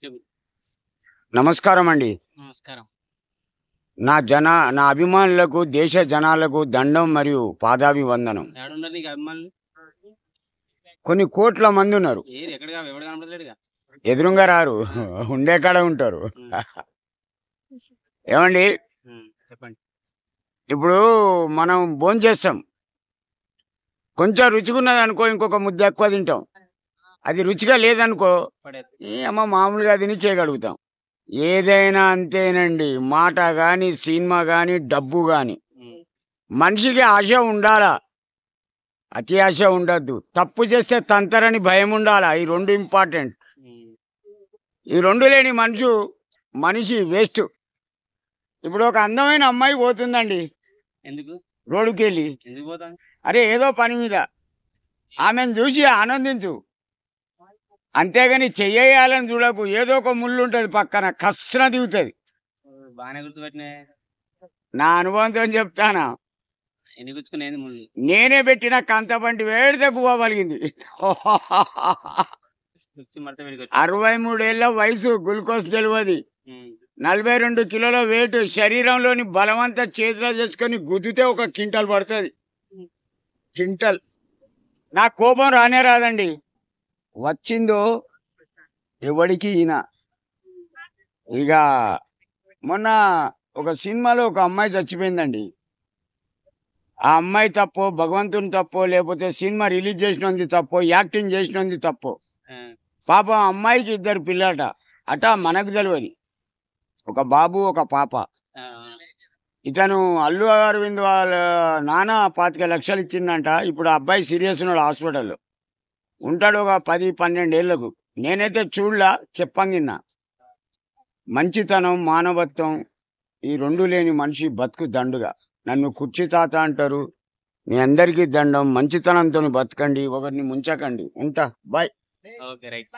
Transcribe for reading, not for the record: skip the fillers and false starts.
చెప్పు. నమస్కారం అండి. నమస్కారం. నా అభిమానులకు, దేశ జనాలకు దండం మరియు పాదాభివందనం. ఏడున్నారు నీకు అభిమానులు? కొన్ని కోట్ల మంది ఉన్నారు. ఏరు ఎక్కడగా ఎవడు కనపడలేడుగా. ఎదురుంగా రారు, ఉండే కాడ ఉంటారు. ఏమండి, చెప్పండి. ఇప్పుడు మనం భోంచేస్తాం, కొంచెం రుచిగున్నది అనుకో ఇంకొక ముద్ద ఎక్కువ తింటాం. అది రుచిగా లేదనుకో పడేది. అమ్మ మామూలుగా తిని చేయగలుగుతాం. ఏదైనా అంతేనండి. మాట కానీ, సినిమా కానీ, డబ్బు కానీ, మనిషికి ఆశ ఉండాలా, అతి ఆశ ఉండద్దు. తప్పు చేస్తే తంతరని భయం ఉండాలా. ఈ రెండు ఇంపార్టెంట్. ఈ రెండు లేని మనిషి వేస్ట్. ఇప్పుడు ఒక అందమైన అమ్మాయి పోతుందండి ఎందుకు రోడ్డుకి వెళ్ళి, ఎందుకు పోతాను? అరే ఏదో పని మీద, ఆమెను చూసి ఆనందించు, అంతేగాని చెయ్యాలని చూడకు. ఏదో ఒక ముళ్ళు ఉంటుంది పక్కన, కస్సన దిగుతుంది. బాగానే గుర్తుపెట్టినా. నా అనుభవంతో చెప్తానా. ఎన్ని గుచ్చుకునేది ముళ్ళు? నేనే పెట్టిన కంతబంటి వేడితే పువ్వ పలిగింది. గుచ్చి మడత పెట్టుకో. 63 ఏళ్ళ వయసు, గ్లూకోజ్ తెలియదు, 42 కిలోల వెయిట్, శరీరంలోని బలమంతా చేతిలో చేసుకొని గుద్దితే 1 క్వింటల్ పడుతుంది. క్వింటల్. నా కోపం రానే రాదండి. వచ్చిందో ఎవడికి ఈయన. ఇక మొన్న ఒక సినిమాలో ఒక అమ్మాయి చచ్చిపోయిందండి. ఆ అమ్మాయి తప్పో, భగవంతుని తప్పో, లేకపోతే సినిమా రిలీజ్ చేసినది తప్పో, యాక్టింగ్ చేసినది తప్పో. పాపం అమ్మాయికి 2 పిల్లట అట, మనకు తెలియదు. ఒక బాబు, ఒక పాప. ఇతను అల్లు అరవింద్ వాళ్ళ నాన్న 25 లక్షలు ఇచ్చిందంట. ఇప్పుడు ఆ అబ్బాయి సీరియస్ ఉన్నాడు, హాస్పిటల్లో ఉంటాడు. ఒక 10-12 ఏళ్లకు. నేనైతే చూడలా, చెప్పంగిన్నా. మంచితనం, మానవత్వం, ఈ రెండు లేని మనిషి బతుకు దండుగా. నన్ను కుర్చీ తాత అంటారు. మీ అందరికీ దండం. మంచితనంతో బతకండి, ఒకరిని ముంచకండి. ఉంటా, బాయ్. Okay, right.